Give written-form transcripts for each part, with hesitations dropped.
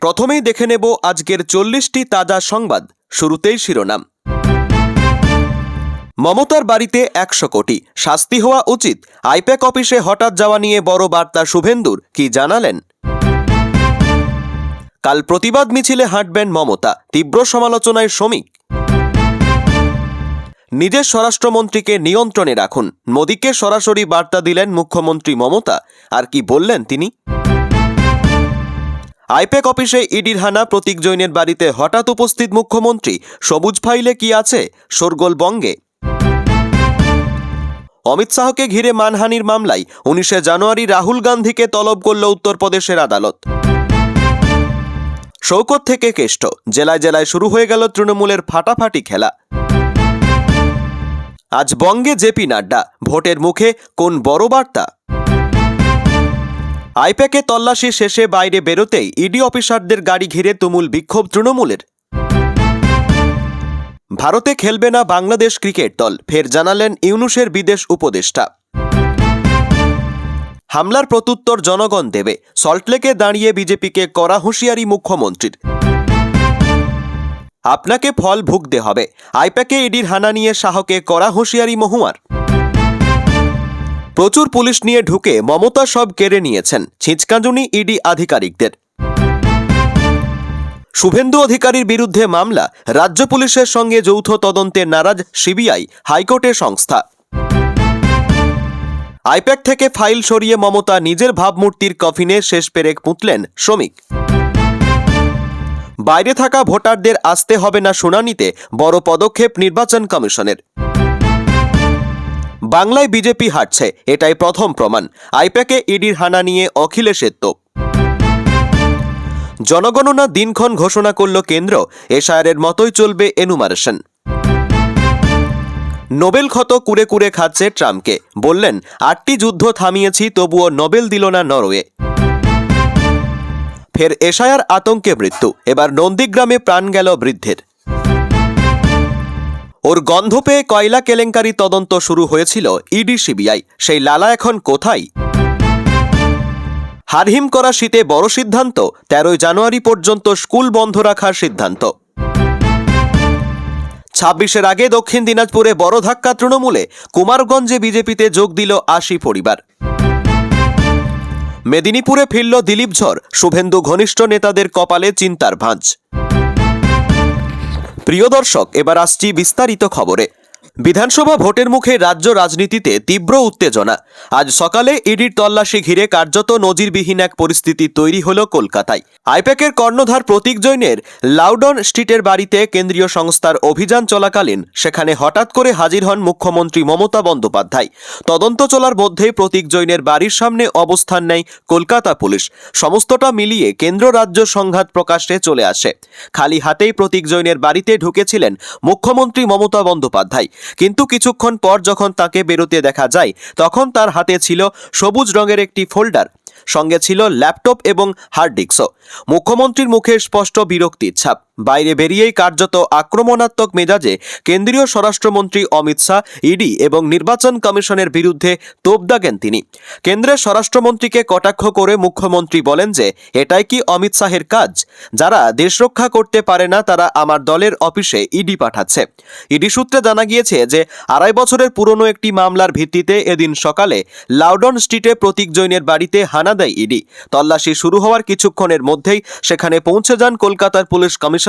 প্রথমেই দেখে নেব আজকের 40টি তাজা সংবাদ। শুরুতেই শিরোনাম। মমতার বাড়িতে 100 কোটি, শাস্তি হওয়া উচিত। আইপ্যাক অফিসে হঠাৎ যাওয়া নিয়ে বড় বার্তা শুভেন্দুর, কি জানালেন? কাল প্রতিবাদ মিছিলে হাঁটবেন মমতা, তীব্র সমালোচনায় শ্রমিক। নিজের স্বরাষ্ট্রমন্ত্রীকে নিয়ন্ত্রণে রাখুন, মোদীকে সরাসরি বার্তা দিলেন মুখ্যমন্ত্রী মমতা। আর কি বললেন তিনি? আইপ্যাক অফিসে ইডির হানা, প্রতীক জৈনের বাড়িতে হঠাৎ উপস্থিত মুখ্যমন্ত্রী। সবুজ ফাইলে কি আছে? শোরগোল বঙ্গে। অমিত শাহকে ঘিরে মানহানির মামলায় 19 জানুয়ারি রাহুল গান্ধীকে তলব করল উত্তরপ্রদেশের আদালত। শৌকত থেকে কেষ্ট, জেলায় জেলায় শুরু হয়ে গেল তৃণমূলের ফাটাফাটি খেলা। আজ বঙ্গে জেপি নাড্ডা, ভোটের মুখে কোন বড় বার্তা? আইপ্যাকে তল্লাশি শেষে বাইরে বেরোতেই ইডি অফিসারদের গাড়ি ঘিরে তুমুল বিক্ষোভ তৃণমূলের। ভারতে খেলবে না বাংলাদেশ ক্রিকেট দল, ফের জানালেন ইউনূসের বিদেশ উপদেষ্টা। হামলার প্রত্যুত্তর জনগণ দেবে, সল্টলেকে দাঁড়িয়ে বিজেপিকে কড়া হুঁশিয়ারি মুখ্যমন্ত্রীর। আপনাকে ফল ভুগতে হবে, আইপ্যাকে ইডির হানা নিয়ে শাহকে কড়া হুঁশিয়ারি মহুয়ার। প্রচুর পুলিশ নিয়ে ঢুকে মমতা সব কেড়ে নিয়েছেন, ছিঁচকাঁজুনি ইডি আধিকারিকদের। শুভেন্দু অধিকারীর বিরুদ্ধে মামলা, রাজ্য পুলিশের সঙ্গে যৌথ তদন্তে নারাজ সিবিআই, হাইকোর্টের সংস্থা। আইপ্যাক থেকে ফাইল সরিয়ে মমতা নিজের ভাবমূর্তির কফিনে শেষ পেরেক পুঁতলেন শ্রমিক। বাইরে থাকা ভোটারদের আসতে হবে না শুনানিতে, বড় পদক্ষেপ নির্বাচন কমিশনের। বাংলায় বিজেপি হারছে, এটাই প্রথম প্রমাণ। আইপ্যাকে ইডির হানা নিয়ে অখিলেশের তোপ। জনগণনা দিনক্ষণ ঘোষণা করল কেন্দ্র, এশায়ারের মতোই চলবে এনুমারেশন। নোবেল ক্ষত কুরে কুরে খাচ্ছে ট্রাম্পকে, বললেন 8টি যুদ্ধ থামিয়েছি, তবুও নোবেল দিল না নরওয়ে। ফের এশায়ার আতঙ্কে মৃত্যু, এবার নন্দীগ্রামে প্রাণ গেল বৃদ্ধের। ওর গন্ধ পেয়ে কয়লা কেলেঙ্কারি তদন্ত শুরু হয়েছিল ইডি সিবিআই, সেই লালা এখন কোথায়? হারহিম করা শীতে বড় সিদ্ধান্ত, 13 জানুয়ারি পর্যন্ত স্কুল বন্ধ রাখার সিদ্ধান্ত। 26-এর আগে দক্ষিণ দিনাজপুরে বড় ধাক্কা তৃণমূলে, কুমারগঞ্জে বিজেপিতে যোগ দিল 80 পরিবার। মেদিনীপুরে ফিরল দিলীপ ঝড়, শুভেন্দু ঘনিষ্ঠ নেতাদের কপালে চিন্তার ভাঁজ। প্রিয় দর্শক, এবার আসছি বিস্তারিত খবরে। বিধানসভা ভোটের মুখে রাজ্য রাজনীতিতে তীব্র উত্তেজনা। আজ সকালে ইডির তল্লাশি ঘিরে কার্যত নজিরবিহীন এক পরিস্থিতি তৈরি হল কলকাতায়। আইপ্যাকের কর্ণধার প্রতীক জৈনের লাউডন স্ট্রিটের বাড়িতে কেন্দ্রীয় সংস্থার অভিযান চলাকালীন সেখানে হঠাৎ করে হাজির হন মুখ্যমন্ত্রী মমতা বন্দ্যোপাধ্যায়। তদন্ত চলার মধ্যেই প্রতীক জৈনের বাড়ির সামনে অবস্থান নেয় কলকাতা পুলিশ। সমস্তটা মিলিয়ে কেন্দ্র রাজ্য সংঘাত প্রকাশ্যে চলে আসে। খালি হাতেই প্রতীক জৈনের বাড়িতে ঢুকেছিলেন মুখ্যমন্ত্রী মমতা বন্দ্যোপাধ্যায়, কিন্তু কিছুক্ষণ পর যখন তাকে বেরোতে দেখা যায়, তখন তার হাতে ছিল সবুজ রঙের একটি ফোল্ডার, সঙ্গে ছিল ল্যাপটপ এবং হার্ড ডিস্কও। মুখ্যমন্ত্রীর মুখে স্পষ্ট বিরক্তির ছাপ। বাইরে বেরিয়েই কার্যত আক্রমণাত্মক মেজাজে কেন্দ্রীয় স্বরাষ্ট্রমন্ত্রী অমিত শাহ, ইডি এবং নির্বাচন কমিশনের বিরুদ্ধে তোপ দাগেন তিনি। কেন্দ্রের স্বরাষ্ট্রমন্ত্রীকে কটাক্ষ করে মুখ্যমন্ত্রী বলেন যে এটাই কি অমিত শাহের কাজ? যারা দেশ রক্ষা করতে পারে না তারা আমার দলের অফিসে ইডি পাঠাচ্ছে। ইডি সূত্রে জানা গিয়েছে যে 2.5 বছরের পুরনো একটি মামলার ভিত্তিতে এদিন সকালে লাউডন স্ট্রিটে প্রতীক জৈনের বাড়িতে হানা দেয় ইডি। তল্লাশি শুরু হওয়ার কিছুক্ষণের মধ্যেই সেখানে পৌঁছে যান কলকাতার পুলিশ কমিশনার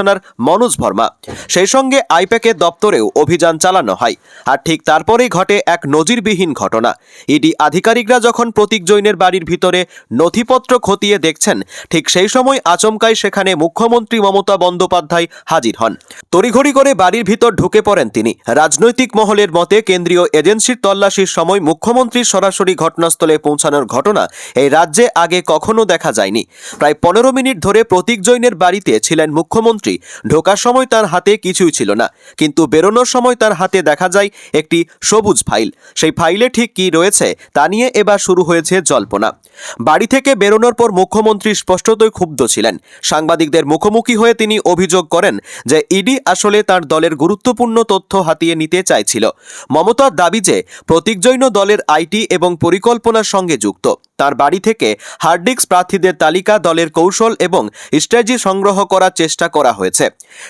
মনোজ ভার্মা। সেই সঙ্গে আইপ্যাকের দপ্তরেও অভিযান চালানো হয়। আর ঠিক তারপরেই ঘটে এক নজিরবিহীন ঘটনা। ইডি আধিকারিকরা যখন প্রতীক জৈনের বাড়ির ভিতরে নথিপত্র খতিয়ে দেখছেন, ঠিক সেই সময় আচমকাই সেখানে মুখ্যমন্ত্রী মমতা বন্দ্যোপাধ্যায় হাজির হন। তড়িঘড়ি করে বাড়ির ভিতর ঢুকে পড়েন তিনি। রাজনৈতিক মহলের মতে কেন্দ্রীয় এজেন্সির তল্লাশির সময় মুখ্যমন্ত্রীর সরাসরি ঘটনাস্থলে পৌঁছানোর ঘটনা এই রাজ্যে আগে কখনো দেখা যায়নি। প্রায় 15 মিনিট ধরে প্রতীক জৈনের বাড়িতে ছিলেন মুখ্যমন্ত্রী। ঢোকার সময় তার হাতে কিছুই ছিল না, কিন্তু বেরোনোর সময় তার হাতে দেখা যায় একটি সবুজ ফাইল। সেই ফাইলে ঠিক কি রয়েছে তা নিয়ে এবার শুরু হয়েছে জল্পনা। বাড়ি থেকে বেরোনোর পর মুখ্যমন্ত্রী স্পষ্টতই ক্ষুব্ধ ছিলেন। সাংবাদিকদের মুখোমুখি হয়ে তিনি অভিযোগ করেন যে ইডি আসলে তার দলের গুরুত্বপূর্ণ তথ্য হাতিয়ে নিতে চাইছিল। মমতার দাবি যে প্রতীক জৈন দলের আইটি এবং পরিকল্পনার সঙ্গে যুক্ত। তার বাড়ি থেকে হার্ড ডিস্ক প্রার্থীদের তালিকা, দলের কৌশল এবং স্ট্র্যাটেজি সংগ্রহ করার চেষ্টা করা হয়েছে।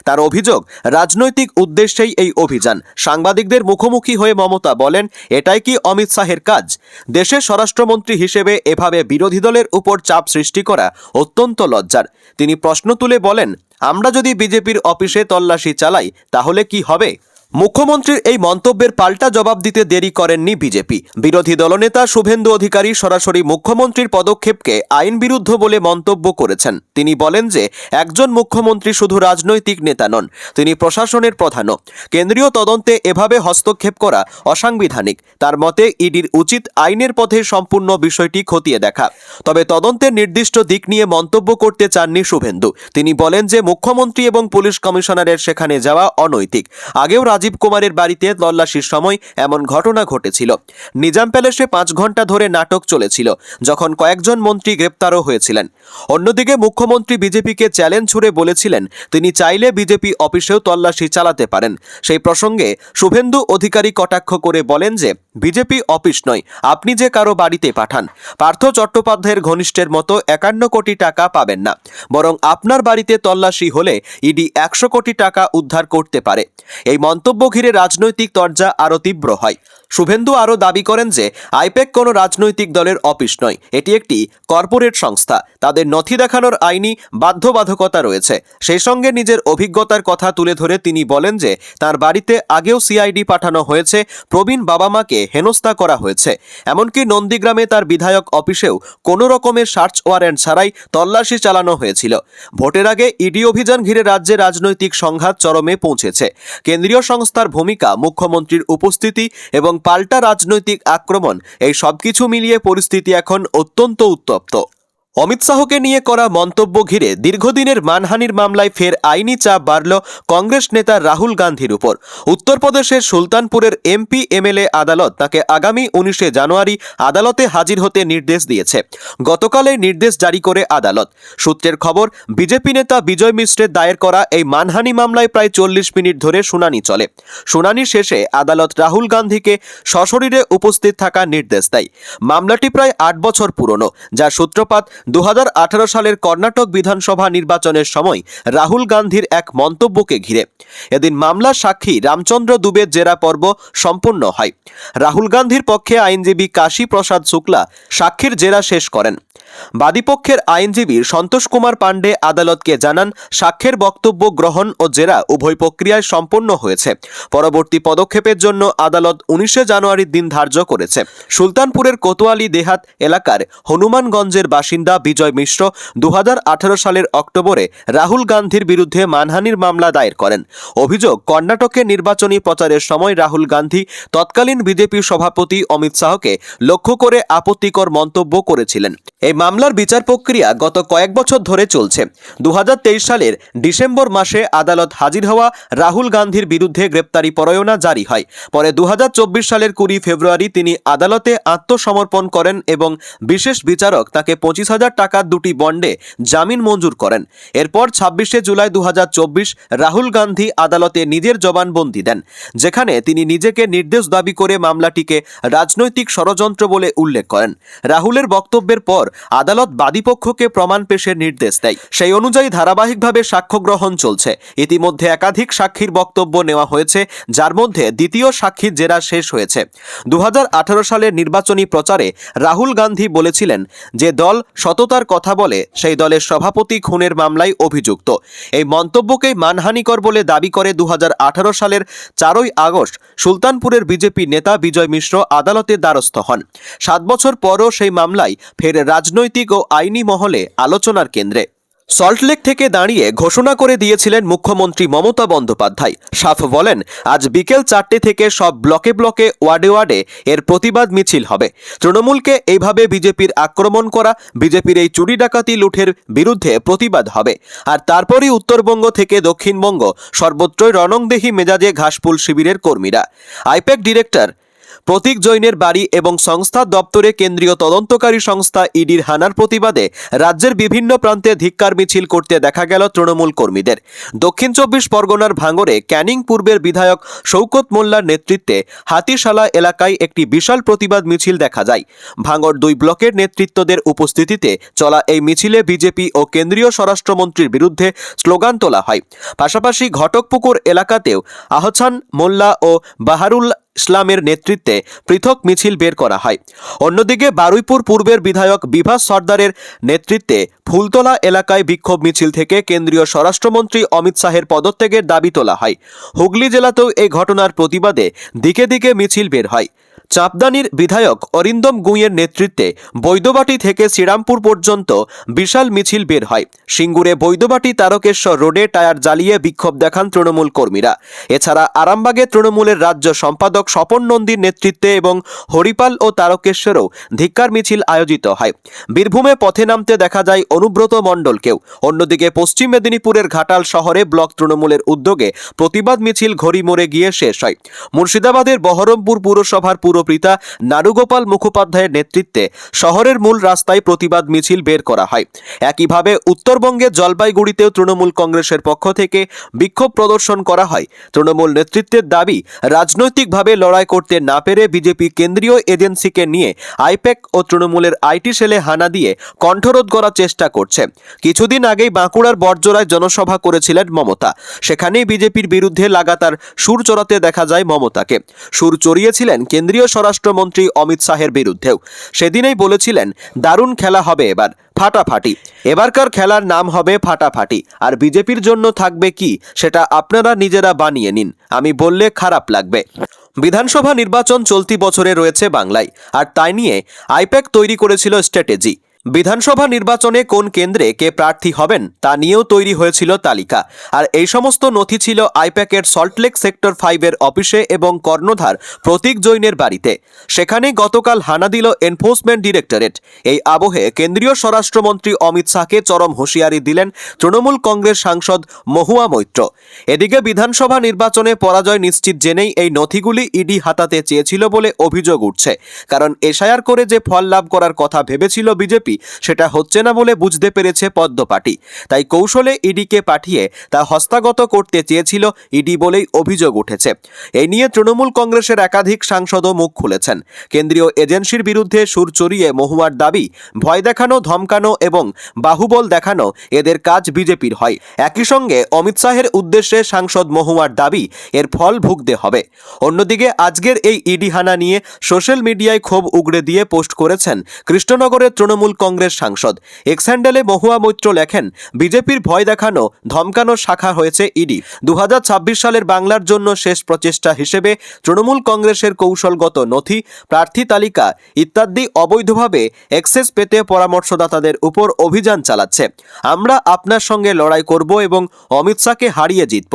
তার অভিযোগ, রাজনৈতিক উদ্দেশ্যেই এই অভিযান। সাংবাদিকদের মুখোমুখি হয়ে মমতা বলেন, এটাই কি অমিত শাহের কাজ? দেশের স্বরাষ্ট্রমন্ত্রী হিসেবে এভাবে বিরোধী দলের উপর চাপ সৃষ্টি করা অত্যন্ত লজ্জার। তিনি প্রশ্ন তুলে বলেন, আমরা যদি বিজেপির অফিসে তল্লাশি চালাই তাহলে কি হবে? মুখ্যমন্ত্রীর এই মন্তব্যের পাল্টা জবাব দিতে দেরি করেননি বিজেপি। বিরোধী দলনেতা শুভেন্দু অধিকারী সরাসরি মুখ্যমন্ত্রীর পদক্ষেপকে আইন বিরুদ্ধ বলে মন্তব্য করেছেন। তিনি বলেন যে একজন মুখ্যমন্ত্রী শুধু রাজনৈতিক নেতা নন, তিনি প্রশাসনের প্রধানও। কেন্দ্রীয় তদন্তে এভাবে হস্তক্ষেপ করা অসাংবিধানিক। তার মতে ইডির উচিত আইনের পথে সম্পূর্ণ বিষয়টি খতিয়ে দেখা। তবে তদন্তের নির্দিষ্ট দিক নিয়ে মন্তব্য করতে চাননি শুভেন্দু। তিনি বলেন যে মুখ্যমন্ত্রী এবং পুলিশ কমিশনারের সেখানে যাওয়া অনৈতিক। আগেও রাজীব কুমারের বাড়িতে তল্লাশির সময় এমন ঘটনা ঘটেছিল। নিজাম প্যালেসে 5 ঘন্টা ধরে নাটক চলেছিল, যখন কয়েকজন মন্ত্রী গ্রেপ্তারও হয়েছিলেন। অন্যদিকে মুখ্যমন্ত্রী বিজেপিকে চ্যালেঞ্জ ছুড়ে বলেছিলেন তিনি চাইলে বিজেপি অফিসেও তল্লাশি চালাতে পারেন। সেই প্রসঙ্গে শুভেন্দু অধিকারী কটাক্ষ করে বলেন যে বিজেপি অফিস নয়, আপনি যে কারো বাড়িতে পাঠান। পার্থ চট্টোপাধ্যায়ের ঘনিষ্ঠের মতো 51 কোটি টাকা পাবেন না, বরং আপনার বাড়িতে তল্লাশি হলে ইডি 100 কোটি টাকা উদ্ধার করতে পারে। এই মন্তব্য ঘিরে রাজনৈতিক তরজা আরও তীব্র হয়। শুভেন্দু আরও দাবি করেন যে আইপ্যাক কোনো রাজনৈতিক দলের অফিস নয়, এটি একটি কর্পোরেট সংস্থা। তাদের নথি দেখানোর আইনি বাধ্যবাধকতা রয়েছে। সেই সঙ্গে নিজের অভিজ্ঞতার কথা তুলে ধরে তিনি বলেন যে তার বাড়িতে আগেও সিআইডি পাঠানো হয়েছে, প্রবীণ বাবা মাকে হেনস্থা করা হয়েছে। এমনকি নন্দীগ্রামে তার বিধায়ক অফিসেও কোনো রকমের সার্চ ওয়ারেন্ট ছাড়াই তল্লাশি চালানো হয়েছিল। ভোটের আগে ইডি অভিযান ঘিরে রাজ্যে রাজনৈতিক সংঘাত চরমে পৌঁছেছে। কেন্দ্রীয় সংস্থার ভূমিকা, মুখ্যমন্ত্রীর উপস্থিতি এবং পাল্টা রাজনৈতিক আক্রমণ, এই সবকিছু মিলিয়ে পরিস্থিতি এখন অত্যন্ত উত্তপ্ত। অমিত শাহকে নিয়ে করা মন্তব্য ঘিরে দীর্ঘদিনের মানহানির মামলায় ফের আইনি চাপ বাড়ল কংগ্রেস নেতা রাহুল গান্ধীর উপর। উত্তরপ্রদেশের সুলতানপুরের এমপি এমএলএ আদালত তাকে আগামী 19 জানুয়ারি আদালতে হাজির হতে নির্দেশ দিয়েছে। গতকাল এই নির্দেশ জারি করে আদালত। সূত্রের খবর, বিজেপি নেতা বিজয় মিশ্রের দায়ের করা এই মানহানি মামলায় প্রায় 40 মিনিট ধরে শুনানি চলে। শুনানি শেষে আদালত রাহুল গান্ধীকে সশরীরে উপস্থিত থাকার নির্দেশ দেয়। মামলাটি প্রায় 8 বছর পুরনো, যার সূত্রপাত 2018 সালের কর্ণাটক বিধানসভা নির্বাচনের সময় রাহুল গান্ধীর এক মন্তব্যকে ঘিরে। এদিন মামলার সাক্ষী রামচন্দ্র দুবের জেরা পর্ব সম্পূর্ণ হয়। রাহুল গান্ধীর পক্ষে আইনজীবী কাশী প্রসাদ শুক্লা সাক্ষীর জেরা শেষ করেন। বাদীপক্ষের আইনজীবী সন্তোষ কুমার পাণ্ডে আদালতকে জানান, সাক্ষ্যের বক্তব্য গ্রহণ ও জেরা উভয় প্রক্রিয়ায় সম্পন্ন হয়েছে। পরবর্তী পদক্ষেপের জন্য আদালত 19 জানুয়ারির দিন ধার্য করেছে। সুলতানপুরের কোতোয়ালি দেহাত এলাকার হনুমানগঞ্জের বাসিন্দা বিজয় মিশ্র 2018 সালের অক্টোবরে রাহুল গান্ধীর বিরুদ্ধে মানহানির মামলা দায়ের করেন। অভিযোগ, কর্ণাটকে নির্বাচনী প্রচারের সময় রাহুল গান্ধী তৎকালীন বিজেপি সভাপতি অমিত শাহকে লক্ষ্য করে আপত্তিকর মন্তব্য করেছিলেন। এই মামলার বিচার প্রক্রিয়া গত কয়েক বছর ধরে চলছে। 2023 সালের ডিসেম্বর মাসে আদালত হাজির হওয়া রাহুল গান্ধীর বিরুদ্ধে গ্রেপ্তারি পরোয়ানা জারি হয়। পরে 2024 সালের 20 ফেব্রুয়ারি তিনি আদালতে আত্মসমর্পণ করেন এবং বিশেষ বিচারক তাকে 25,000 টাকার 2টি বন্ডে জামিন মঞ্জুর করেন। এরপর 26 জুলাই 2024 রাহুল গান্ধী আদালতে নিজের জবানবন্দি দেন, যেখানে তিনি নিজেকে নির্দোষ দাবি করে মামলাটিকে রাজনৈতিক ষড়যন্ত্র বলে উল্লেখ করেন। রাহুলের বক্তব্যের পর আদালত বাদীপক্ষকে প্রমাণ পেশের নির্দেশ দেয়। সেই অনুযায়ী ধারাবাহিকভাবে সাক্ষ্য গ্রহণ চলছে। ইতিমধ্যে একাধিক সাক্ষীর বক্তব্য নেওয়া হয়েছে, যার মধ্যে দ্বিতীয় সাক্ষীর জেরা শেষ হয়েছে। 2018 সালের নির্বাচনী প্রচারে রাহুল গান্ধী বলেছিলেন যে দল সততার কথা বলে সেই দলের সভাপতি খুনের মামলায় অভিযুক্ত। এই মন্তব্যকেই মানহানিকর বলে দাবি করে 2018 সালের 4 আগস্ট সুলতানপুরের বিজেপি নেতা বিজয় মিশ্র আদালতের দ্বারস্থ হন। 7 বছর পরও সেই মামলায় ফের রাজনৈতিক ও আইনি মহলে আলোচনার কেন্দ্রে। সল্টলেক থেকে দাঁড়িয়ে ঘোষণা করে দিয়েছিলেন মুখ্যমন্ত্রী মমতা বন্দ্যোপাধ্যায়। সাফ বলেন, আজ বিকেল 4টে থেকে সব ব্লকে ব্লকে, ওয়ার্ডে ওয়ার্ডে এর প্রতিবাদ মিছিল হবে। তৃণমূলকে এইভাবে বিজেপির আক্রমণ করা, বিজেপির এই চুরি ডাকাতি লুঠের বিরুদ্ধে প্রতিবাদ হবে। আর তারপরই উত্তরবঙ্গ থেকে দক্ষিণবঙ্গ সর্বত্রই রণংদেহী মেজাজে ঘাসফুল শিবিরের কর্মীরা। আইপ্যাক ডিরেক্টর প্রতীক জৈনের বাড়ি এবং সংস্থার দপ্তরে কেন্দ্রীয় তদন্তকারী সংস্থা ইডির হানার প্রতিবাদে রাজ্যের বিভিন্ন প্রান্তে ধিক্কার মিছিল করতে দেখা গেল তৃণমূল কর্মীদের। দক্ষিণ 24 পরগনার ভাঙড়ে ক্যানিং পূর্বের বিধায়ক শৌকত মোল্লার নেতৃত্বে হাতিশালা এলাকায় একটি বিশাল প্রতিবাদ মিছিল দেখা যায়। ভাঙড় 2 ব্লকের নেতৃত্বদের উপস্থিতিতে চলা এই মিছিলে বিজেপি ও কেন্দ্রীয় স্বরাষ্ট্রমন্ত্রীর বিরুদ্ধে স্লোগান তোলা হয়। পাশাপাশি ঘটকপুকুর এলাকাতেও আহসান মোল্লা ও বাহারুল ইসলামের নেতৃত্বে পৃথক মিছিল বের করা হয়। অন্যদিকে বারুইপুর পূর্বের বিধায়ক বিভাস সর্দারের নেতৃত্বে ফুলতলা এলাকায় বিক্ষোভ মিছিল থেকে কেন্দ্রীয় স্বরাষ্ট্রমন্ত্রী অমিত শাহের পদত্যাগের দাবি তোলা হয়। হুগলি জেলাতেও এই ঘটনার প্রতিবাদে দিকে দিকে মিছিল বের হয়। চাপদানির বিধায়ক অরিন্দম গুঁইয়ের নেতৃত্বে বৈদ্যবাটি থেকে শ্রীরামপুর পর্যন্ত বিশাল মিছিল বের হয়। সিঙ্গুরে বৈদ্যবাটি তারকেশ্বর রোডে টায়ার জ্বালিয়ে বিক্ষোভ দেখান তৃণমূল কর্মীরা। এছাড়া আরামবাগে তৃণমূলের রাজ্য সম্পাদক স্বপন নন্দীর নেতৃত্বে এবং হরিপাল ও তারকেশ্বরেও ধিক্কার মিছিল আয়োজিত হয়। বীরভূমে পথে নামতে দেখা যায় অনুব্রত মণ্ডলকেও। অন্যদিকে পশ্চিম মেদিনীপুরের ঘাটাল শহরে ব্লক তৃণমূলের উদ্যোগে প্রতিবাদ মিছিল ঘড়ি মোড়ে গিয়ে শেষ হয়। মুর্শিদাবাদের বহরমপুর পুরসভার পুরপিতা নারুগোপাল মুখোপাধ্যায়ের নেতৃত্বে শহরের মূল রাস্তায় প্রতিবাদ মিছিল বের করা হয়। একইভাবে উত্তরবঙ্গের জলপাইগুড়িতেও তৃণমূল কংগ্রেসের পক্ষ থেকে বিক্ষোভ প্রদর্শন করা হয়। তৃণমূল নেতৃত্বের দাবি, রাজনৈতিকভাবে লড়াই করতে না পেরে বিজেপি কেন্দ্রীয় এজেন্সিকে নিয়ে আইপ্যাক ও তৃণমূলের আইটি সেলে হানা দিয়ে কণ্ঠরোধ করার চেষ্টা করছে। কিছুদিন আগেই বাঁকুড়ার বড়জোড়ায় জনসভা করেছিলেন মমতা। সেখানেই বিজেপির বিরুদ্ধে লাগাতার সুর চড়াতে দেখা যায় মমতাকে। সুর চড়িয়েছিলেন কেন্দ্রীয় স্বরাষ্ট্রমন্ত্রী অমিত শাহের বিরুদ্ধেও। সেদিনেই বলেছিলেন, দারুণ খেলা হবে এবার, ফাটাফাটি। এবারকার খেলার নাম হবে ফাটাফাটি। আর বিজেপির জন্য থাকবে কি, সেটা আপনারা নিজেরা বানিয়ে নিন, আমি বললে খারাপ লাগবে। বিধানসভা নির্বাচন চলতি বছরে রয়েছে বাংলায়, আর তাই নিয়ে আইপ্যাক তৈরি করেছিল স্ট্র্যাটেজি। বিধানসভা নির্বাচনে কোন কেন্দ্রে কে প্রার্থী হবেন তা নিয়েও তৈরি হয়েছিল তালিকা। আর এই সমস্ত নথি ছিল আইপ্যাকের সল্টলেক সেক্টর 5 এর অফিসে এবং কর্ণধার প্রতীক জৈনের বাড়িতে। সেখানেই গতকাল হানা দিল এনফোর্সমেন্ট ডিরেক্টরেট। এই আবহে কেন্দ্রীয় স্বরাষ্ট্রমন্ত্রী অমিত শাহকে চরম হুঁশিয়ারি দিলেন তৃণমূল কংগ্রেস সাংসদ মহুয়া মৈত্র। এদিকে বিধানসভা নির্বাচনে পরাজয় নিশ্চিত জেনেই এই নথিগুলি ইডি হাতাতে চেয়েছিল বলে অভিযোগ উঠছে। কারণ এসআইআর করে যে ফল লাভ করার কথা ভেবেছিল বিজেপি, সেটা হচ্ছে না বলে বুঝতে পেরেছে পদ্ম পার্টি। তাই কৌশলে ইডিকে পাঠিয়ে তা হস্তগত করতে চেয়েছিল ইডি বলেই অভিযোগ উঠেছে। এই নিয়ে তৃণমূল কংগ্রেসের একাধিক সাংসদও মুখ খুলেছেন। কেন্দ্রীয় এজেন্সির বিরুদ্ধে সুর চড়িয়ে মহুয়ার দাবি, ভয় দেখানো, ধমকানো এবং বাহুবল দেখানো এদের কাজ বিজেপির হয়। একই সঙ্গে অমিত শাহের উদ্দেশ্যে সাংসদ মহুয়ার দাবি, এর ফল ভুগতে হবে। অন্যদিকে আজকের এই ইডি হানা নিয়ে সোশ্যাল মিডিয়ায় ক্ষোভ উগড়ে দিয়ে পোস্ট করেছেন কৃষ্ণনগরের তৃণমূল কংগ্রেস সাংসদ। এক্স হ্যান্ডেলে মহুয়া মৈত্র লেখেন, বিজেপির ভয় দেখানো, ধমকানোর শাখা হয়েছে ইডি। 2026 সালের বাংলার জন্য শেষ প্রচেষ্টা হিসেবে তৃণমূল কংগ্রেসের কৌশলগত নথি, প্রার্থী তালিকা ইত্যাদি অবৈধভাবে অ্যাক্সেস পেতে পরামর্শদাতাদের উপর অভিযান চালাচ্ছে। আমরা আপনার সঙ্গে লড়াই করব এবং অমিত শাহকে হারিয়ে জিতব।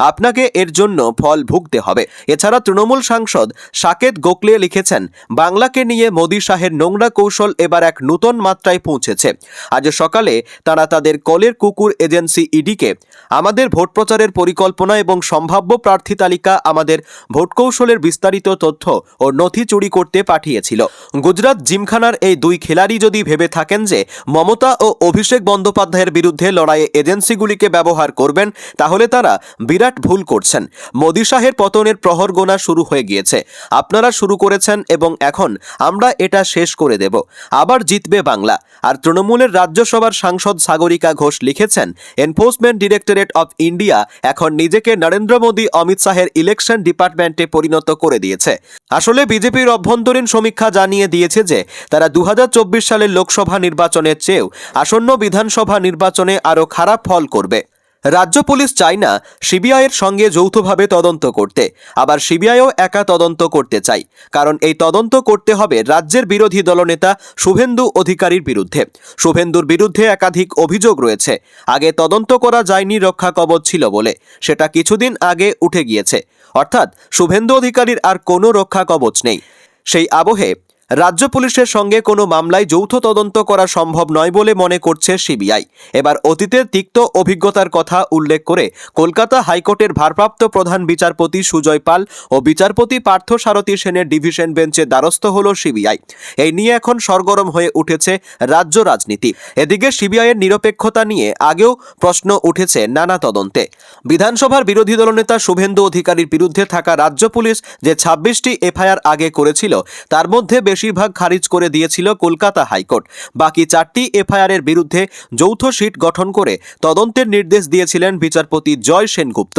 আপনাকে এর জন্য ফল ভুগতে হবে। এছাড়া তৃণমূল সাংসদ সাকেত গোখলে লিখেছেন, বাংলাকে নিয়ে মোদী শাহের নোংরা কৌশল এবার এক নতুন মাত্রায় পৌঁছেছে। আজ সকালে তারা তাদের কলের কুকুর এজেন্সি ইডিকে আমাদের ভোট প্রচারের পরিকল্পনা এবং সম্ভাব্য প্রার্থী তালিকা, আমাদের ভোট কৌশলের বিস্তারিত তথ্য ও নথি চুরি করতে পাঠিয়েছিল। গুজরাট জিমখানার এই 2 খেলাড়ি যদি ভেবে থাকেন যে মমতা ও অভিষেক বন্দ্যোপাধ্যায়ের বিরুদ্ধে লড়াইয়ে এজেন্সিগুলিকে ব্যবহার করবেন, তাহলে তারা বিরাট ভুল করছেন। মোদী শাহের পতনের প্রহর গোনা শুরু হয়ে গিয়েছে। আপনারা শুরু করেছেন এবং এখন আমরা এটা শেষ করে দেব। আবার জিতবে বাংলা। আর তৃণমূলের রাজ্যসভার সাংসদ সাগরিকা ঘোষ লিখেছেন, এনফোর্সমেন্ট ডিরেক্টরেট অফ ইন্ডিয়া এখন নিজেকে নরেন্দ্র মোদী, অমিত শাহের ইলেকশন ডিপার্টমেন্টে পরিণত করে দিয়েছে। আসলে বিজেপির অভ্যন্তরীণ সমীক্ষা জানিয়ে দিয়েছে যে তারা 2024 সালের লোকসভা নির্বাচনের চেয়েও আসন্ন বিধানসভা নির্বাচনে আরও খারাপ ফল করবে। রাজ্য পুলিশ চায় না সিবিআইয়ের সঙ্গে যৌথভাবে তদন্ত করতে, আবার সিবিআইও একা তদন্ত করতে চায়। কারণ এই তদন্ত করতে হবে রাজ্যের বিরোধী দলনেতা শুভেন্দু অধিকারীর বিরুদ্ধে। শুভেন্দুর বিরুদ্ধে একাধিক অভিযোগ রয়েছে। আগে তদন্ত করা যায়নি, রক্ষা কবচ ছিল বলে, সেটা কিছুদিন আগে উঠে গিয়েছে। অর্থাৎ শুভেন্দু অধিকারীর আর কোনো রক্ষা কবচ নেই। সেই আবহে রাজ্য পুলিশের সঙ্গে কোনো মামলায় যৌথ তদন্ত করা সম্ভব নয় বলে মনে করছে সিবিআই। এবার অতীতের তিক্ত অভিজ্ঞতার কথা উল্লেখ করে কলকাতা হাইকোর্টের ভারপ্রাপ্ত প্রধান বিচারপতি সুজয় পাল ও বিচারপতি পার্থসারথী সেনের ডিভিশন বেঞ্চে দ্বারস্থ হল সিবিআই। এই নিয়ে এখন সরগরম হয়ে উঠেছে রাজ্য রাজনীতি। এদিকে সিবিআইয়ের নিরপেক্ষতা নিয়ে আগেও প্রশ্ন উঠেছে নানা তদন্তে। বিধানসভার বিরোধী দলনেতা শুভেন্দু অধিকারীর বিরুদ্ধে থাকা রাজ্য পুলিশ যে 26টি এফআইআর আগে করেছিল তার মধ্যে বেশিরভাগ খারিজ করে দিয়েছিল কলকাতা হাইকোর্ট। বাকি 4টি এফআইআরের বিরুদ্ধে যৌথ সিট গঠন করে তদন্তের নির্দেশ দিয়েছিলেন বিচারপতি জয় সেনগুপ্ত।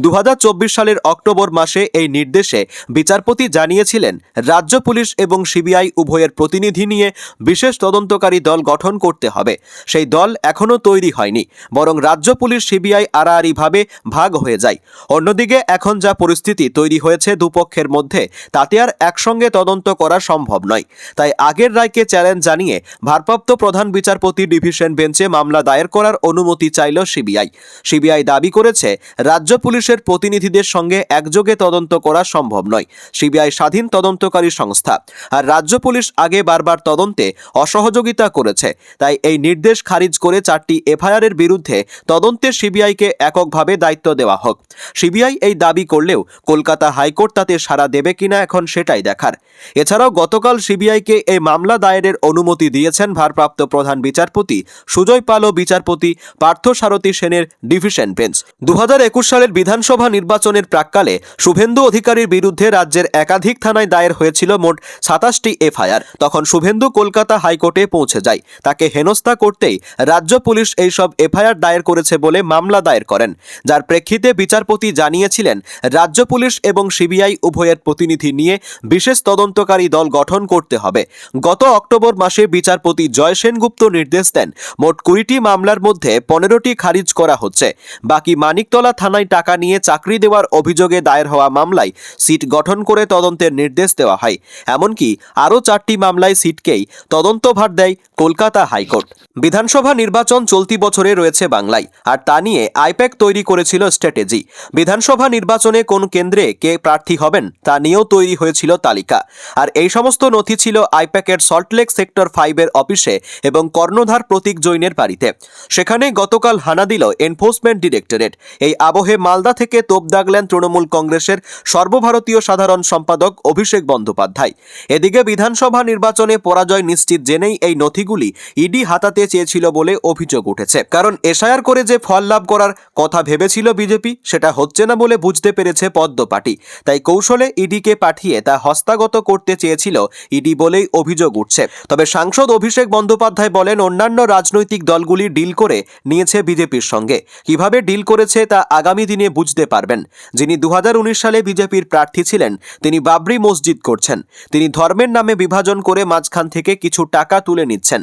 2024 সালের অক্টোবর মাসে এই নির্দেশে বিচারপতি জানিয়েছিলেন রাজ্য পুলিশ এবং সিবিআই উভয়ের প্রতিনিধি নিয়ে বিশেষ তদন্তকারী দল গঠন করতে হবে। সেই দল এখনও তৈরি হয়নি, বরং রাজ্য পুলিশ সিবিআই আড়াআড়িভাবে ভাগ হয়ে যায়। অন্যদিকে এখন যা পরিস্থিতি তৈরি হয়েছে দুপক্ষের মধ্যে, তাতে আর একসঙ্গে তদন্ত করা সম্ভব নয়। তাই আগের রায়কে চ্যালেঞ্জ জানিয়ে ভারপ্রাপ্ত প্রধান বিচারপতি ডিভিশন বেঞ্চে মামলা দায়ের করার অনুমতি চাইল সিবিআই। সিবিআই দাবি করেছে রাজ্য পুলিশের প্রতিনিধিদের সঙ্গে একযোগে তদন্ত করা সম্ভব নয়। সিবিআই স্বাধীন তদন্তকারী সংস্থা, আর রাজ্য পুলিশ আগে বারবার তদন্তে অসহযোগিতা করেছে। তাই এই নির্দেশ খারিজ করে 4টি এফআইআরের বিরুদ্ধে তদন্তে সিবিআইকে এককভাবে দায়িত্ব দেওয়া হোক। সিবিআই এই দাবি করলেও কলকাতা হাইকোর্ট তাতে সাড়া দেবে কিনা এখন সেটাই দেখার। এছাড়াও গতকাল সিবিআইকে এই মামলা দায়েরের অনুমতি দিয়েছেন ভারপ্রাপ্ত প্রধান বিচারপতি সুজয় পাল ও বিচারপতি পার্থসারথী সেনের ডিভিশন বেঞ্চ। 2021 সালের বিধানসভা নির্বাচনের প্রাক্কালে শুভেন্দু অধিকারীর বিরুদ্ধে রাজ্যের একাধিক থানায় দায়ের হয়েছিল মোট 27টি এফআইআর। তখন শুভেন্দু কলকাতা হাইকোর্টে পৌঁছে যায়। তাকে হেনস্থা করতেই রাজ্য পুলিশ এইসব এফআইআর দায়ের করেছে বলে মামলা দায়ের করেন, যার প্রেক্ষিতে বিচারপতি জানিয়েছিলেন রাজ্য পুলিশ এবং সিবিআই উভয়ের প্রতিনিধি নিয়ে বিশেষ তদন্তকারী দল গঠন করতে হবে। গত অক্টোবর মাসে বিচারপতি জয় সেনগুপ্ত নির্দেশ দেন মোট 20টি মামলার মধ্যে 15টি খারিজ করা হচ্ছে। বাকি মানিকতলা থানায় টাকা নিয়ে চাকরি দেওয়ার অভিযোগে দায়ের হওয়া মামলায় সিট গঠন করে তদন্তের নির্দেশ দেওয়া হয়। এমনকি আরও 4টি মামলায় সিটকেই তদন্তভার দেয় কলকাতা হাইকোর্ট। বিধানসভা নির্বাচন চলতি বছরে রয়েছে বাংলায়, আর তা নিয়ে আইপ্যাক তৈরি করেছিল স্ট্র্যাটেজি। বিধানসভা নির্বাচনে কোন কেন্দ্রে কে প্রার্থী হবেন তা নিয়েও তৈরি হয়েছিল তালিকা। আর এই সমস্ত নথি ছিল আইপ্যাকের সল্টলেক সেক্টর 5-এর অফিসে এবং কর্ণধার প্রতীক জৈনের বাড়িতে। সেখানে গতকাল হানা দিল এনফোর্সমেন্ট ডিরেক্টরেট। এই আবহে মালদা থেকে তোপ দাগলেন তৃণমূল কংগ্রেসের সর্বভারতীয় সাধারণ সম্পাদক অভিষেক বন্দ্যোপাধ্যায়। এদিকে বিধানসভা নির্বাচনে পরাজয় নিশ্চিত জেনেই এই নথিগুলি ইডি হাতাতে চেয়েছিল বলে অভিযোগ উঠেছে। কারণ এসআইআর করে যে ফল লাভ করার কথা ভেবেছিল বিজেপি, সেটা হচ্ছে না বলে বুঝতে পেরেছে পদ্ম পার্টি। তাই কৌশলে ইডিকে পাঠিয়ে তা হস্তগত করতে চেয়েছিল ইডি বলেই অভিযোগ উঠছে। তবে সাংসদ অভিষেক বন্দ্যোপাধ্যায় বলেন অন্যান্য রাজনৈতিক দলগুলি ডিল করে নিয়েছে বিজেপির সঙ্গে। কিভাবে ডিল করেছে তা আগামী দিনে বুঝতে পারবেন। যিনি 2019 সালে বিজেপির প্রার্থী ছিলেন, তিনি বাবরি মসজিদ করছেন। তিনি ধর্মের নামে বিভাজন করে মাঝখান থেকে কিছু টাকা তুলে নিচ্ছেন।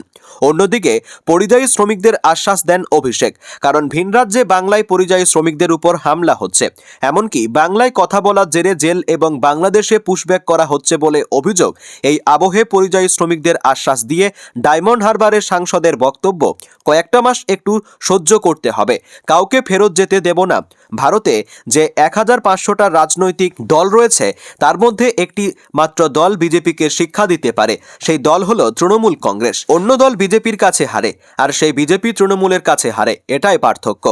অন্যদিকে পরিযায়ী শ্রমিকদের আশ্বাস দেন অভিষেক, কারণ ভিন রাজ্যে বাংলায় পরিযায়ী শ্রমিকদের উপর হামলা হচ্ছে। এমনকি বাংলায় কথা বলার জেরে জেল এবং বাংলাদেশে পুশব্যাক করা হচ্ছে বলে অভিযোগ। এই আবহে পরিযায়ী শ্রমিকদের আশ্বাস দিয়ে ডায়মন্ড হারবারের সাংসদের বক্তব্য, কয়েকটা মাস একটু সহ্য করতে হবে, কাউকে ফেরত যেতে দেব না। ভারতে যে 1500টা রাজনৈতিক দল রয়েছে, তার মধ্যে একটি মাত্র দল বিজেপিকে শিক্ষা দিতে পারে। সেই দল হলো তৃণমূল কংগ্রেস। অন্য দল বিজেপির কাছে হারে, আর সেই বিজেপি তৃণমূলের কাছে হারে, এটাই পার্থক্য।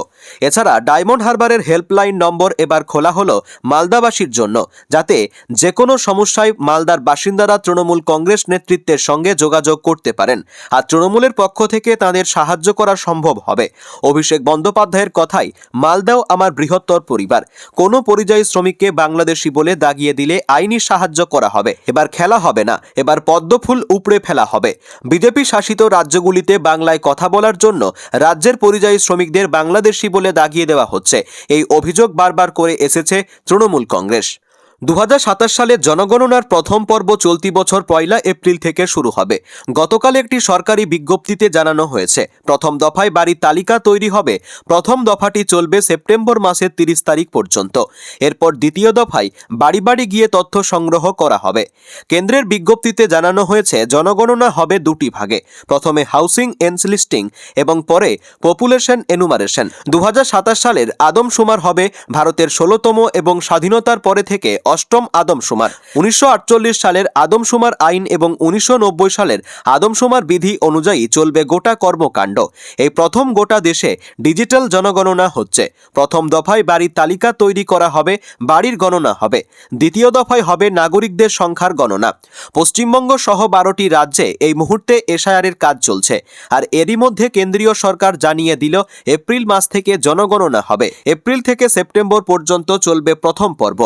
এছাড়া ডায়মন্ড হারবারের হেল্পলাইন নম্বর এবার খোলা হলো মালদাবাসীর জন্য, যাতে যে কোনো সমস্যায় মালদার বাসিন্দারা তৃণমূল কংগ্রেস নেতৃত্বের সঙ্গে যোগাযোগ করতে পারেন, আর তৃণমূলের পক্ষ থেকে তাদের সাহায্য করা সম্ভব হবে। অভিষেক বন্দ্যোপাধ্যায়ের কথাই, মালদাও আমার বৃহত্তর পরিবার। কোনো পরিযায়ী শ্রমিককে বাংলাদেশি বলে দাগিয়ে দিলে আইনি সাহায্য করা হবে। এবার খেলা হবে না, এবার পদ্মফুল উপড়ে ফেলা হবে। বিজেপি শাসিত রাজ্যগুলিতে বাংলায় কথা বলার জন্য রাজ্যের পরিযায়ী শ্রমিকদের বাংলাদেশি বলে দাগিয়ে দেওয়া হচ্ছে। এই অভিযোগ বারবার করে এসেছে তৃণমূল কংগ্রেস। 2027 সালে জনগণনার প্রথম পর্ব চলতি বছর 1 এপ্রিল থেকে শুরু হবে। গতকাল একটি সরকারি বিজ্ঞপ্তিতে জানানো হয়েছে, প্রথম দফায় বাড়ির তালিকা তৈরি হবে। প্রথম দফাটি চলবে সেপ্টেম্বর মাসের 30 তারিখ পর্যন্ত। এরপর দ্বিতীয় দফায় বাড়ি বাড়ি গিয়ে তথ্য সংগ্রহ করা হবে। কেন্দ্রের বিজ্ঞপ্তিতে জানানো হয়েছে জনগণনা হবে 2টি ভাগে, প্রথমে হাউসিং এনলিস্টিং এবং পরে পপুলেশন এনুমারেশন। 2027 সালের আদমশুমার হবে ভারতের 16তম এবং স্বাধীনতার পরে থেকে অষ্টম আদমশুমার। 1948 সালের আদমশুমার আইন এবং 1990 সালের আদমশুমার বিধি অনুযায়ী চলবে গোটা কর্মকাণ্ড। এই প্রথম গোটা দেশে ডিজিটাল জনগণনা হচ্ছে। প্রথম দফায় বাড়ির তালিকা তৈরি করা হবে, বাড়ির গণনা হবে। দ্বিতীয় দফায় হবে নাগরিকদের সংখ্যার গণনা। পশ্চিমবঙ্গ সহ 12টি রাজ্যে এই মুহূর্তে এসআইআরের কাজ চলছে। আর এরই মধ্যে কেন্দ্রীয় সরকার জানিয়ে দিল এপ্রিল মাস থেকে জনগণনা হবে। এপ্রিল থেকে সেপ্টেম্বর পর্যন্ত চলবে প্রথম পর্ব।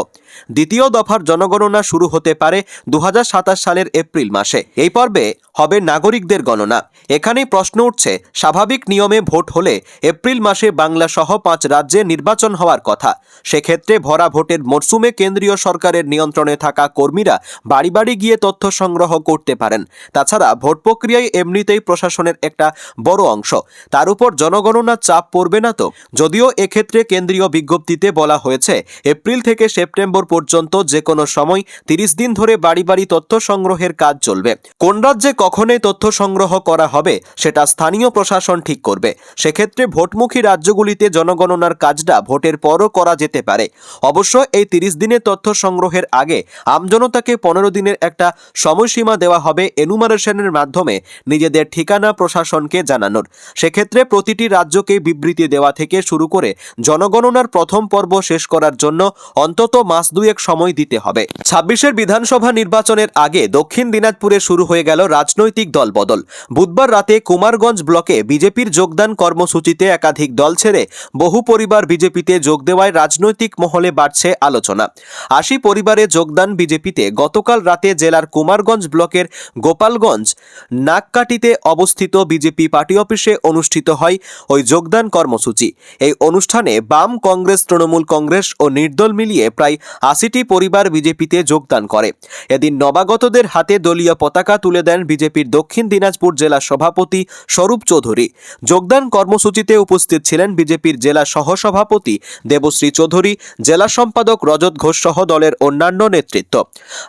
দ্বিতীয় দফার জনগণনা শুরু হতে পারে 2027 সালের এপ্রিল মাসে। এই পর্বে হবে নাগরিকদের গণনা। এখানেই প্রশ্ন উঠছে, স্বাভাবিক নিয়মে ভোট হলে এপ্রিল মাসে বাংলা সহ 5 রাজ্যে নির্বাচন হওয়ার কথা। সেক্ষেত্রে ভরা ভোটের মরশুমে কেন্দ্রীয় সরকারের নিয়ন্ত্রণে থাকা কর্মীরা বাড়ি বাড়ি গিয়ে তথ্য সংগ্রহ করতে পারেন। তাছাড়া ভোট প্রক্রিয়ায় এমনিতেই প্রশাসনের একটা বড় অংশ, তার উপর জনগণনার চাপ পড়বে না তো? যদিও এক্ষেত্রে কেন্দ্রীয় বিজ্ঞপ্তিতে বলা হয়েছে এপ্রিল থেকে সেপ্টেম্বর পর্যন্ত যে কোনো সময় 30 দিন ধরে বাড়ি বাড়ি তথ্য সংগ্রহের কাজ চলবে। কোন রাজ্যে কখন এই তথ্য সংগ্রহ করা হবে সেটা স্থানীয় প্রশাসন ঠিক করবে। সেক্ষেত্রে ভোটমুখী রাজ্যগুলিতে জনগণনার কাজটা ভোটের পরও করা যেতে পারে। অবশ্য এই 30 দিনের তথ্য সংগ্রহের আগে আমজনতাকে 15 দিনের একটা সময়সীমা দেওয়া হবে এনুমারেশনের মাধ্যমে নিজেদের ঠিকানা প্রশাসনকে জানানোর। সেক্ষেত্রে প্রতিটি রাজ্যকে বিবৃতি দেওয়া থেকে শুরু করে জনগণনার প্রথম পর্ব শেষ করার জন্য অন্তত মাস দুয়েক সময় দিতে হবে। 26-এর বিধানসভা নির্বাচনের আগে দক্ষিণ দিনাজপুরে শুরু হয়ে গেল রাজনৈতিক দলবদল। বুধবার রাতে কুমারগঞ্জ ব্লকে বিজেপির যোগদান কর্মসূচিতে একাধিক দল ছেড়ে বহু পরিবার বিজেপিতে যোগ দেওয়ায় রাজনৈতিক মহলে বাড়ছে আলোচনা। 80 পরিবারে যোগদান বিজেপিতে গতকাল রাতে জেলার কুমারগঞ্জ ব্লকের গোপালগঞ্জ নাককাটিতে অবস্থিত বিজেপি পার্টি অফিসে অনুষ্ঠিত হয় ওই যোগদান কর্মসূচি। এই অনুষ্ঠানে বাম, কংগ্রেস, তৃণমূল কংগ্রেস ও নির্দল মিলিয়ে প্রায় 80টি পরিবার বিজেপিতে যোগদান করে। এদিন নবাগতদের হাতে দলীয় পতাকা তুলে দেন বিজেপির দক্ষিণ দিনাজপুর জেলা সভাপতি স্বরূপ চৌধুরী। যোগদান কর্মসূচিতে উপস্থিত ছিলেন বিজেপির জেলা সহসভাপতি দেবশ্রী চৌধুরী, জেলা সম্পাদক রজত ঘোষ সহ দলের অন্যান্য নেতৃত্ব।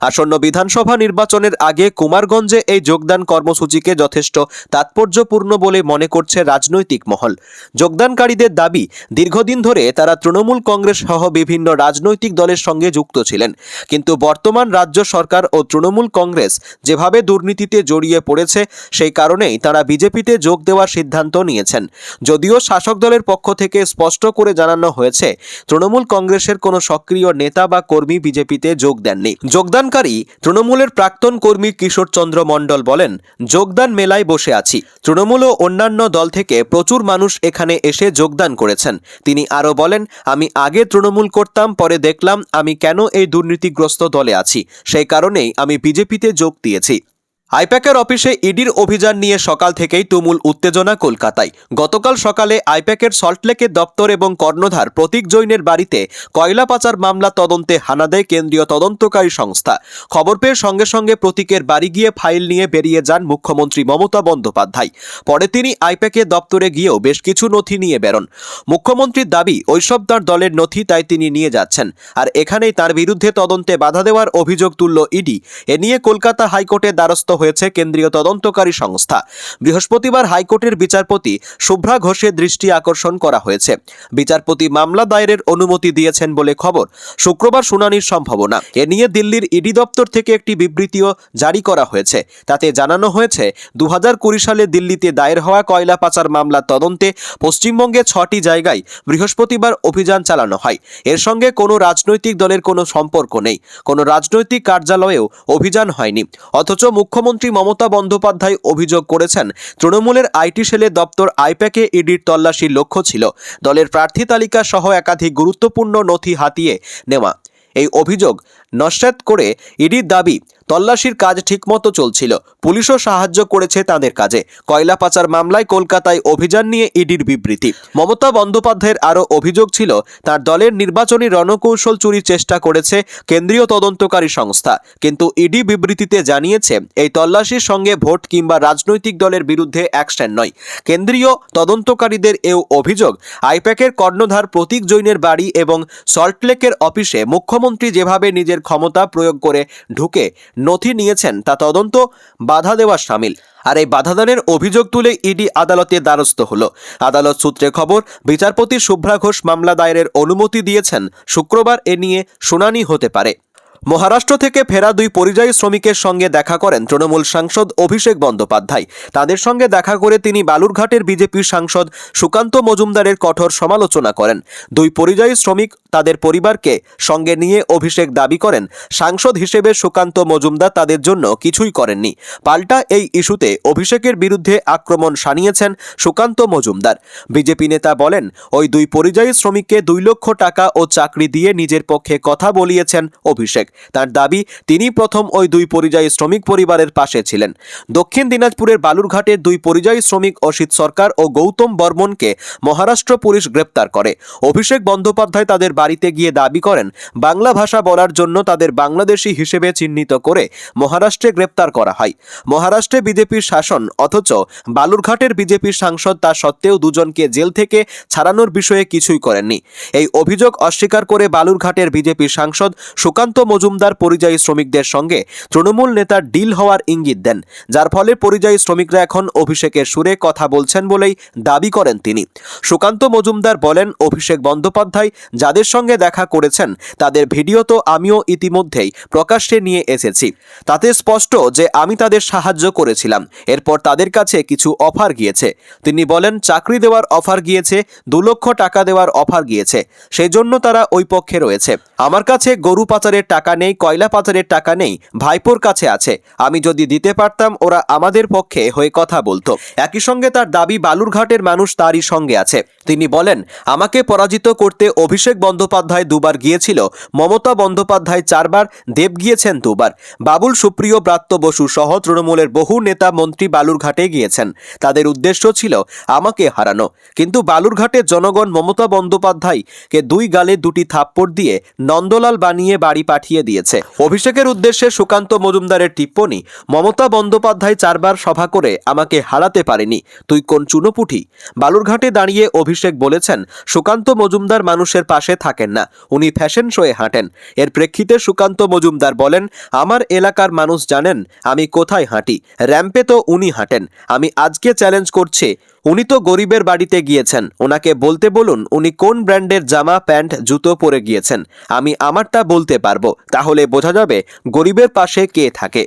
আসন্ন বিধানসভা নির্বাচনের আগে কুমারগঞ্জে এই যোগদান কর্মসূচিকে যথেষ্ট তাৎপর্যপূর্ণ বলে মনে করছে রাজনৈতিক মহল। যোগদানকারীদের দাবি, দীর্ঘদিন ধরে তারা তৃণমূল কংগ্রেস সহ বিভিন্ন রাজনৈতিক দলের সঙ্গে যুক্ত ছিলেন, কিন্তু বর্তমান রাজ্য সরকার ও তৃণমূল কংগ্রেস যেভাবে দুর্নীতিতে জড়িয়ে পড়েছে সেই কারণেই তারা বিজেপিতে যোগ দেওয়ার সিদ্ধান্ত নিয়েছেন। যদিও শাসক দলের পক্ষ থেকে স্পষ্ট করে জানানো হয়েছে তৃণমূল কংগ্রেসের কোনো সক্রিয় নেতা বা কর্মী বিজেপিতে যোগ দেননি। যোগদানকারী তৃণমূলের প্রাক্তন কর্মী কিশোর চন্দ্র মণ্ডল বলেন, যোগদান মেলায় বসে আছি। তৃণমূল ও অন্যান্য দল থেকে প্রচুর মানুষ এখানে এসে যোগদান করেছেন। তিনি আরও বলেন, আমি আগে তৃণমূল করতাম, পরে দেখলাম আমি কেন এই দুর্নীতিগ্রস্ত দলে আছি, সেই কারণেই আমি বিজেপিতে যোগ দিয়েছি। আইপ্যাকের অফিসে ইডির অভিযান নিয়ে সকাল থেকেই তুমুল উত্তেজনা কলকাতায়। গতকাল সকালে আইপ্যাকের সল্টলেকের দপ্তর এবং কর্ণধার প্রতীক জৈনের বাড়িতে কয়লা পাচার মামলা তদন্তে হানা দেয় কেন্দ্রীয় তদন্তকারী সংস্থা। খবর পেয়ে সঙ্গে সঙ্গে প্রতীকের বাড়ি গিয়ে ফাইল নিয়ে বেরিয়ে যান মুখ্যমন্ত্রী মমতা বন্দ্যোপাধ্যায়। পরে তিনি আইপ্যাকের দপ্তরে গিয়েও বেশ কিছু নথি নিয়ে বেরোন। মুখ্যমন্ত্রীর দাবি, ওইসব তাঁর দলের নথি, তাই তিনি নিয়ে যাচ্ছেন। আর এখানেই তার বিরুদ্ধে তদন্তে বাধা দেওয়ার অভিযোগ তুলল ইডি। এ নিয়ে কলকাতা হাইকোর্টের দ্বারস্থ হয়েছে কেন্দ্রীয় তদন্তকারী সংস্থা। বৃহস্পতিবার হাইকোর্টের বিচারপতি শুভ্রা ঘোষের দৃষ্টি আকর্ষণ করা হয়েছে। বিচারপতি মামলা দায়েরের অনুমতি দিয়েছেন বলে খবর। শুক্রবার শুনানির সম্ভাবনা। এ নিয়ে দিল্লির ইডি দপ্তর থেকে একটি বিবৃতিও জারি করা হয়েছে। তাতে জানানো হয়েছে, 2020 সালে দিল্লিতে দায়ের হওয়া কয়লা পাচার মামলার তদন্তে পশ্চিমবঙ্গে 6টি জায়গায় বৃহস্পতিবার অভিযান চালানো হয়। এর সঙ্গে কোনো রাজনৈতিক দলের কোনো সম্পর্ক নেই, কোনো রাজনৈতিক কার্যালয়েও অভিযান হয়নি। অথচ মুখ্যমন্ত্রী মমতা বন্দ্যোপাধ্যায় অভিযোগ করেছেন, তৃণমূলের আইটি সেলের দপ্তর আইপ্যাকে ইডির তল্লাশির লক্ষ্য ছিল দলের প্রার্থী তালিকা সহ একাধিক গুরুত্বপূর্ণ নথি হাতিয়ে নেওয়া। এই অভিযোগ নস্যাৎ করে ইডির দাবি, তল্লাশির কাজ ঠিকমতো চলছিল, পুলিশও সাহায্য করেছে তাদের কাজে। কয়লা পাচার মামলায় কলকাতায় অভিযান নিয়ে ইডির বিবৃতি। মমতা বন্দ্যোপাধ্যায়ের আরও অভিযোগ ছিল, তার দলের নির্বাচনী রণকৌশল চুরির চেষ্টা করেছে কেন্দ্রীয় তদন্তকারী সংস্থা। কিন্তু ইডি বিবৃতিতে জানিয়েছে, এই তল্লাশির সঙ্গে ভোট কিংবা রাজনৈতিক দলের বিরুদ্ধে অ্যাকশন নয়। কেন্দ্রীয় তদন্তকারীদের এও অভিযোগ, আইপ্যাকের কর্ণধার প্রতীক জৈনের বাড়ি এবং সল্টলেকের অফিসে মুখ্যমন্ত্রী যেভাবে নিজের ক্ষমতা প্রয়োগ করে ঢুকে নথি নিয়েছেন তা তদন্ত বাধা দেওয়া শামিল। আর এই বাধাদানের অভিযোগ তুলে ইডি আদালতে দ্বারস্থ হলো। আদালত সূত্রে খবর, বিচারপতি শুভ্রা ঘোষ মামলা দায়েরের অনুমতি দিয়েছেন। শুক্রবার এ নিয়ে শুনানি হতে পারে। মহারাষ্ট্র থেকে ফেরা দুই পরিযায়ী শ্রমিকের সঙ্গে দেখা করেন তৃণমূল সাংসদ অভিষেক বন্দ্যোপাধ্যায়। তাদের সঙ্গে দেখা করে তিনি বালুরঘাটের বিজেপি সাংসদ সুকান্ত মজুমদারের কঠোর সমালোচনা করেন। দুই পরিযায়ী শ্রমিক তাদের পরিবারকে সঙ্গে নিয়ে অভিষেক দাবি করেন সাংসদ হিসেবে সুকান্ত মজুমদার তাদের জন্য কিছুই করেননি। পাল্টা এই ইস্যুতে অভিষেকের বিরুদ্ধে আক্রমণ শানিয়েছেন সুকান্ত মজুমদার। বিজেপি নেতা বলেন, ওই দুই পরিযায়ী শ্রমিককে 2 লক্ষ টাকা ও চাকরি দিয়ে নিজের পক্ষে কথা বলিয়েছেন অভিষেক। তার দাবি, তিনি প্রথম ওই দুই পরিযায়ী শ্রমিক পরিবারের পাশে ছিলেন। দক্ষিণ দিনাজপুরের বালুরঘাটের দুই পরিযায়ী শ্রমিক অসিত সরকার ও গৌতম বর্মনকে মহারাষ্ট্র পুলিশ গ্রেপ্তার করে। অভিষেক বন্দ্যোপাধ্যায় তাদের বাড়িতে গিয়ে দাবি করেন বাংলা ভাষা বলার জন্য তাদের বাংলাদেশি হিসেবে চিহ্নিত করে মহারাষ্ট্রে গ্রেপ্তার করা হয়। মহারাষ্ট্রে বিজেপির শাসন, অথচ বালুরঘাটের বিজেপির সাংসদ তা সত্ত্বেও দুজনকে জেল থেকে ছাড়ানোর বিষয়ে কিছুই করেননি। এই অভিযোগ অস্বীকার করে বালুরঘাটের বিজেপির সাংসদ সুকান্ত মজুমদার পরিযায়ী শ্রমিকদের সঙ্গে তৃণমূল নেতার ডিল হওয়ার ইঙ্গিত দেন, যার ফলে পরিযায়ী শ্রমিকরা এখন অভিষেকের সুরে কথা বলছেন বলেই দাবি করেন তিনি। সুকান্ত মজুমদার বলেন, অভিষেক বন্দ্যোপাধ্যায় যাদের সঙ্গে দেখা করেছেন তাদের ভিডিও তো আমিও ইতিমধ্যেই প্রকাশ্যে নিয়ে এসেছি। তাতে স্পষ্ট যে আমি তাদের সাহায্য করেছিলাম। এরপর তাদের কাছে কিছু অফার গিয়েছে। তিনি বলেন, চাকরি দেওয়ার অফার গিয়েছে, 2 লক্ষ টাকা দেওয়ার অফার গিয়েছে, সেই জন্য তারা ওই পক্ষে রয়েছে। আমার কাছে গরু পাচারের টাকা নেই, কয়লা পাচারের টাকা নেই, ভাইপোর কাছে আছে। আমি যদি দিতে পারতাম ওরা আমাদের পক্ষে হয়ে কথা বলতো। একই সঙ্গে তার দাবি, বালুরঘাটের মানুষ তারই সঙ্গে আছে। তিনি বলেন, আমাকে পরাজিত করতে অভিষেক বন্দ্যোপাধ্যায় 2 বার গিয়েছিল, মমতা বন্দ্যোপাধ্যায় 4 বার, দেব গিয়েছেন 2 বার, বাবুল সুপ্রিয়, ব্রাত্য বসু সহ তৃণমূলের বহু নেতা মন্ত্রী বালুরঘাটে গিয়েছেন। তাদের উদ্দেশ্য ছিল আমাকে হারানো। কিন্তু বালুরঘাটের জনগণ মমতা বন্দ্যোপাধ্যায়কে 2 গালে 2টি থাপ্পড় দিয়ে নন্দলাল বানিয়ে বাড়ি পাঠিয়ে দিয়েছে। অভিষেকের উদ্দেশ্যে সুকান্ত মজুমদারের টিপ্পনী, মমতা বন্দ্যোপাধ্যায় 4 বার সভা করে আমাকে হারাতে পারেনি, তুই কোন চুনোপুটি? বালুরঘাটে দাঁড়িয়ে অভিষেক বলেছেন, সুকান্ত মজুমদার মানুষের পাশে থাকেন না, উনি ফ্যাশন শোয়ে হাঁটেন। এর প্রেক্ষিতে সুকান্ত মজুমদার বলেন, আমার এলাকার মানুষ জানেন আমি কোথায় হাঁটি, র্যাম্পে তো উনি হাঁটেন। আমি আজকে চ্যালেঞ্জ করছি, উনি তো গরিবের বাড়িতে গিয়েছেন, ওনাকে বলতে বলুন উনি কোন ব্র্যান্ডের জামা প্যান্ট জুতো পরে গিয়েছেন। আমি আমারটা বলতে পারবো, তাহলে বোঝা যাবে গরিবের পাশে কে থাকে।